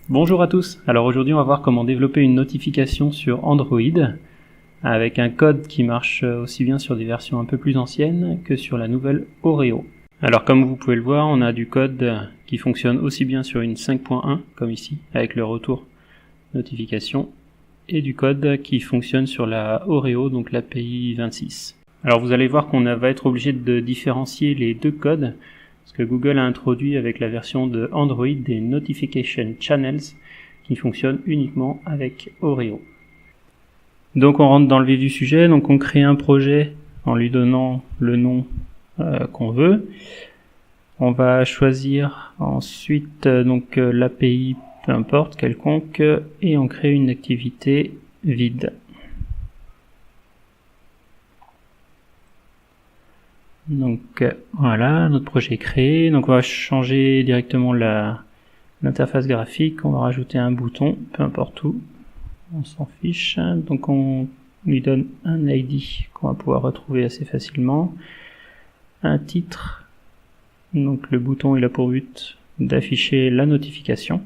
Bonjour à tous, alors aujourd'hui on va voir comment développer une notification sur Android avec un code qui marche aussi bien sur des versions un peu plus anciennes que sur la nouvelle Oreo. Alors comme vous pouvez le voir, on a du code qui fonctionne aussi bien sur une 5.1 comme ici avec le retour notification et du code qui fonctionne sur la Oreo, donc l'API 26. Alors vous allez voir qu'on va être obligé de différencier les deux codes parce que Google a introduit avec la version de Android des Notification Channels qui fonctionnent uniquement avec Oreo. Donc on rentre dans le vif du sujet, donc on crée un projet en lui donnant le nom qu'on veut. On va choisir ensuite l'API, peu importe, quelconque, et on crée une activité vide. Donc voilà, notre projet est créé. Donc on va changer directement l'interface graphique. On va rajouter un bouton, peu importe où. On s'en fiche. Donc on lui donne un ID qu'on va pouvoir retrouver assez facilement. Un titre. Donc le bouton il a pour but d'afficher la notification.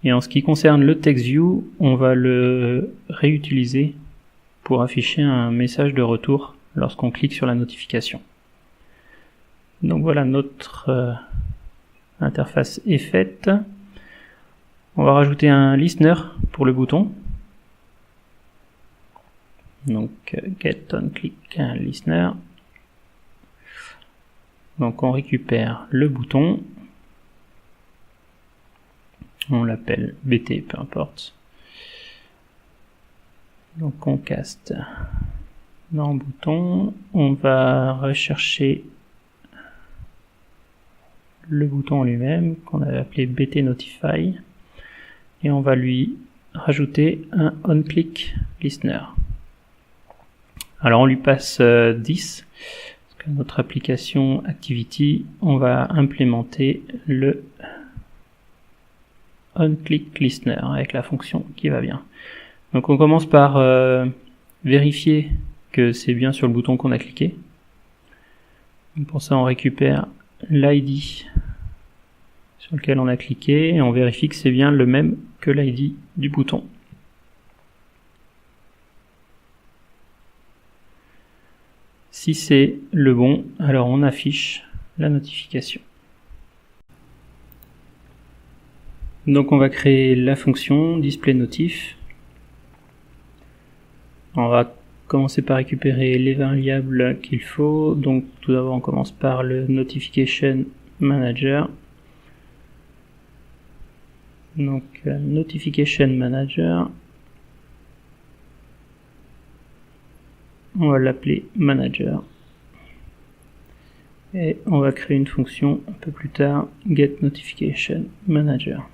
Et en ce qui concerne le TextView, on va le réutiliser pour afficher un message de retour lorsqu'on clique sur la notification. Donc voilà, notre interface est faite. On va rajouter un listener pour le bouton. Donc get on click listener. Donc on récupère le bouton. On l'appelle BT, peu importe. Donc on caste dans le bouton, on va rechercher le bouton lui-même qu'on avait appelé BT Notify et on va lui rajouter un onClick listener. Alors on lui passe 10 parce que notre application Activity, on va implémenter le onClick listener avec la fonction qui va bien. Donc on commence par vérifier que c'est bien sur le bouton qu'on a cliqué. Donc pour ça on récupère l'ID sur lequel on a cliqué et on vérifie que c'est bien le même que l'ID du bouton. Si c'est le bon, alors on affiche la notification. Donc on va créer la fonction displayNotif. On va commencer par récupérer les variables qu'il faut. Donc tout d'abord on commence par le Notification Manager. Donc Notification Manager, on va l'appeler Manager. Et on va créer une fonction un peu plus tard, Get Notification Manager.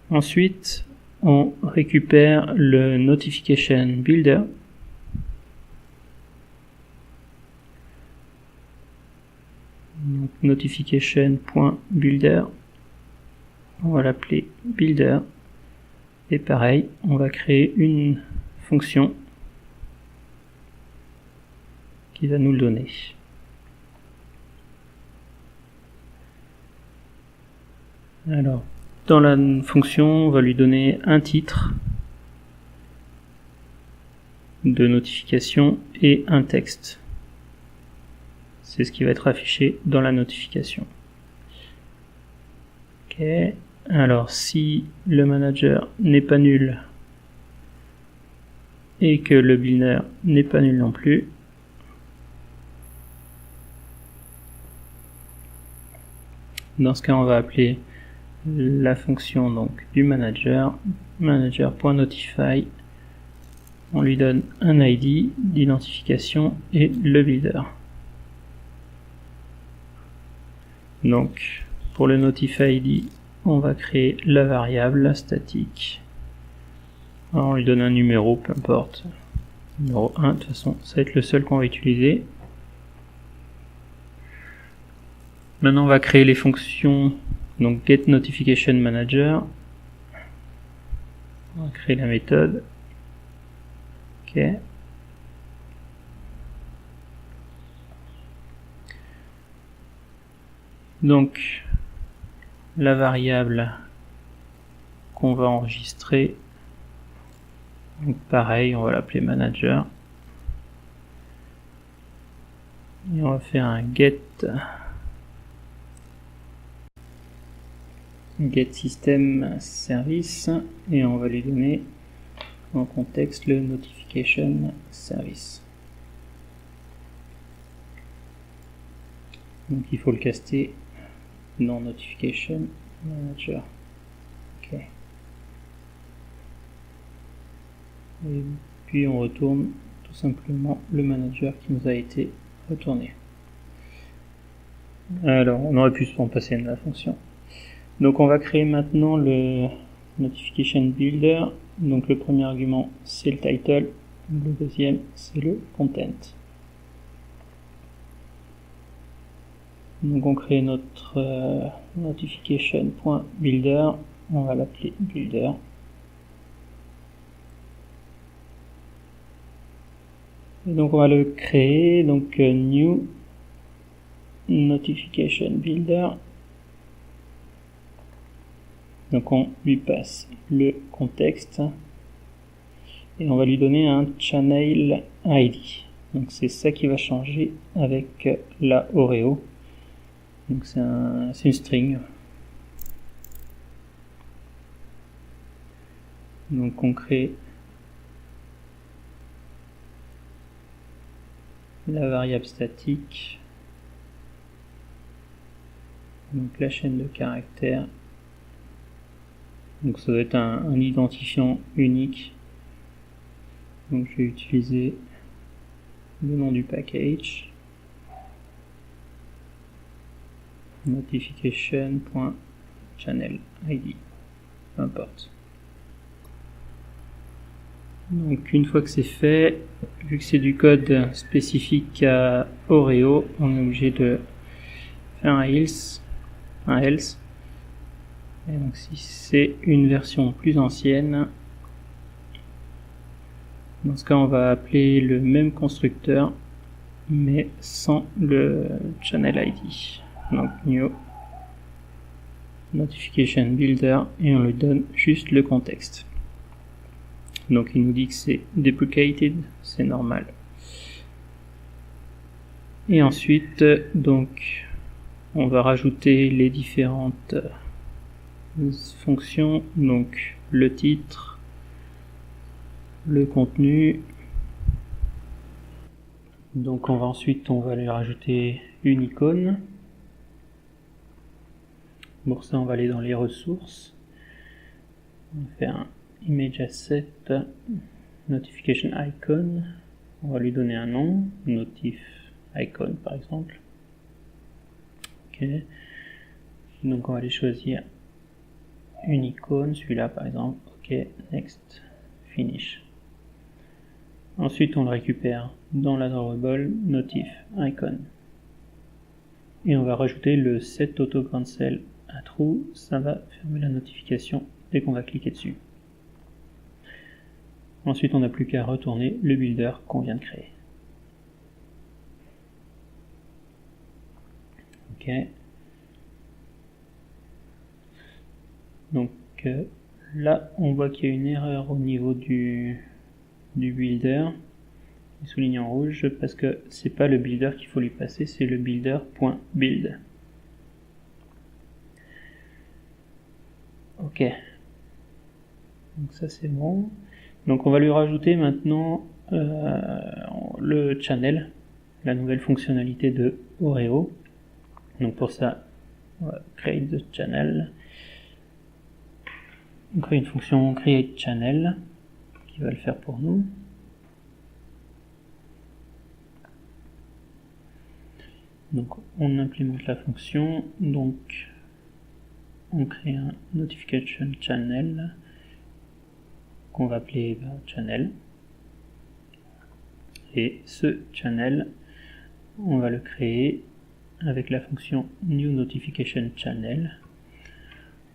Ensuite, on récupère le Notification Builder. Donc, notification.builder. On va l'appeler Builder. Et pareil, on va créer une fonction qui va nous le donner. Alors, dans la fonction, on va lui donner un titre de notification et un texte. C'est ce qui va être affiché dans la notification. Ok. Alors, si le manager n'est pas nul et que le builder n'est pas nul non plus, dans ce cas, on va appeler la fonction donc du manager, manager.notify. On lui donne un ID d'identification et le builder. Donc pour le notify ID, on va créer la variable statique. Alors, on lui donne un numéro, peu importe. Numéro 1, de toute façon, ça va être le seul qu'on va utiliser. Maintenant, on va créer les fonctions. Donc get notification manager. On va créer la méthode. Ok. Donc la variable qu'on va enregistrer, donc pareil, on va l'appeler manager et on va faire un get system service et on va lui donner en contexte le notification service. Donc il faut le caster dans notification manager. Ok. Et puis on retourne tout simplement le manager qui nous a été retourné. Alors on aurait pu s'en passer de la fonction. Donc on va créer maintenant le notification builder. Donc le premier argument c'est le title, le deuxième c'est le content. Donc on crée notre notification.builder, on va l'appeler builder. Et donc on va le créer, donc new notification builder. Donc on lui passe le contexte et on va lui donner un channel ID. Donc c'est ça qui va changer avec la Oreo. Donc c'est une string. Donc on crée la variable statique, donc la chaîne de caractères. Donc ça doit être un identifiant unique. Donc je vais utiliser le nom du package, notification.channel ID, peu importe. Donc une fois que c'est fait, vu que c'est du code spécifique à Oreo, on est obligé de faire un else. Et donc si c'est une version plus ancienne, dans ce cas on va appeler le même constructeur mais sans le channel ID. Donc new notification builder et on lui donne juste le contexte. Donc il nous dit que c'est deprecated, c'est normal. Et ensuite donc on va rajouter les différentes fonctions, donc le titre, le contenu. Donc on va lui rajouter une icône. Pour ça on va aller dans les ressources, on va faire un image asset notification icon, on va lui donner un nom, notif icon par exemple. Ok, donc on va aller choisir une icône, celui-là par exemple. Ok, next, finish. Ensuite on le récupère dans la drawable notif icon et on va rajouter le set auto cancel à true, ça va fermer la notification dès qu'on va cliquer dessus. Ensuite on n'a plus qu'à retourner le builder qu'on vient de créer. Ok, donc là on voit qu'il y a une erreur au niveau du builder, souligné en rouge, parce que c'est pas le builder qu'il faut lui passer, c'est le builder.build. Ok, donc ça c'est bon. Donc on va lui rajouter maintenant le channel, la nouvelle fonctionnalité de Oreo. Donc pour ça, on va create the channel. On crée une fonction create channel qui va le faire pour nous. Donc on implémente la fonction, donc on crée un notification channel qu'on va appeler channel, et ce channel on va le créer avec la fonction new notification channel.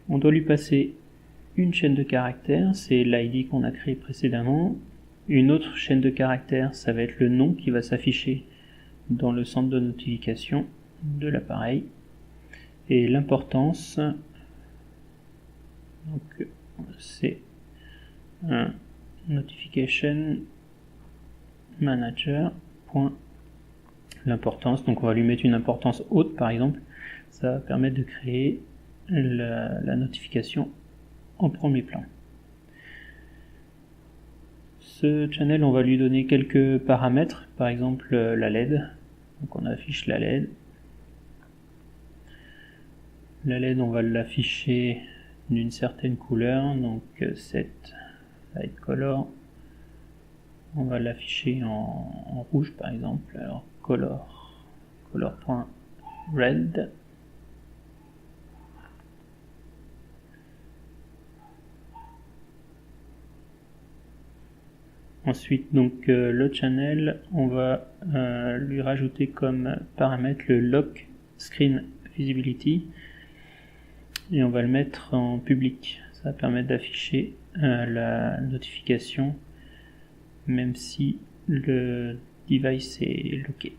On doit lui passer une chaîne de caractères, c'est l'ID qu'on a créé précédemment. Une autre chaîne de caractères, ça va être le nom qui va s'afficher dans le centre de notification de l'appareil. et l'importance. Donc c'est un notification manager. L'importance, donc on va lui mettre une importance haute par exemple, ça va permettre de créer la notification en premier plan. Ce channel, on va lui donner quelques paramètres, par exemple la LED, donc on affiche la LED. La LED, on va l'afficher d'une certaine couleur, donc set light color. On va l'afficher en rouge par exemple, alors color.red. Ensuite, donc le channel, on va lui rajouter comme paramètre le lock screen visibility et on va le mettre en public. Ça va permettre d'afficher la notification même si le device est locké.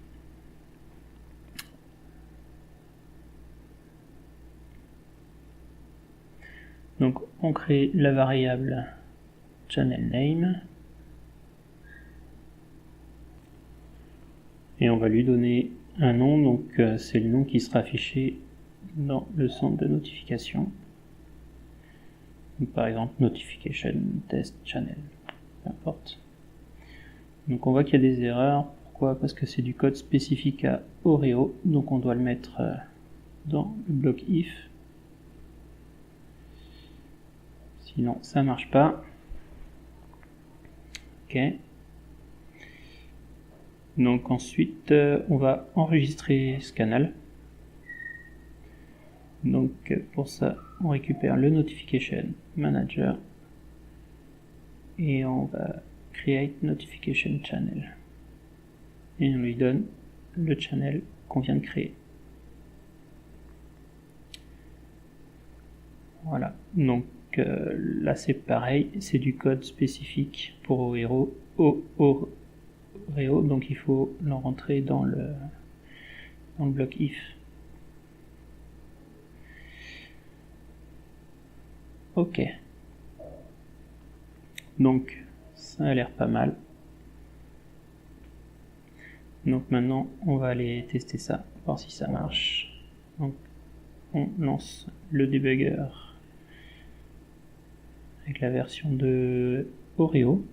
Donc on crée la variable channel name et on va lui donner un nom, donc c'est le nom qui sera affiché dans le centre de notification. Donc, par exemple notification test channel, peu importe. Donc on voit qu'il y a des erreurs. Pourquoi? Parce que c'est du code spécifique à Oreo, donc on doit le mettre dans le bloc if. Sinon ça marche pas. Ok. Donc ensuite on va enregistrer ce canal. Donc pour ça on récupère le notification manager et on va create notification channel et on lui donne le channel qu'on vient de créer. Voilà, donc là c'est pareil, c'est du code spécifique pour Oreo, donc il faut le rentrer dans le bloc if. Ok, donc ça a l'air pas mal. Donc maintenant on va aller tester ça, voir si ça marche. Donc on lance le debugger avec la version de Oreo.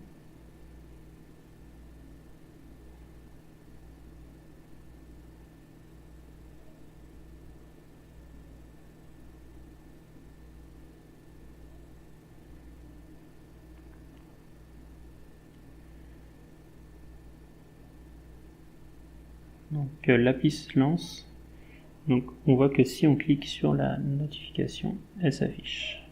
Donc l'appli se lance. Donc on voit que si on clique sur la notification, elle s'affiche.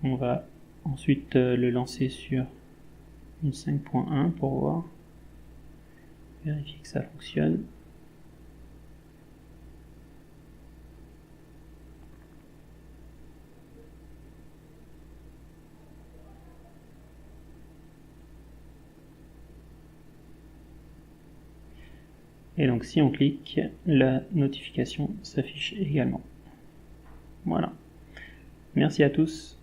On va ensuite le lancer sur une 5.1 pour voir, vérifier que ça fonctionne. Et donc si on clique, la notification s'affiche également. Voilà. Merci à tous.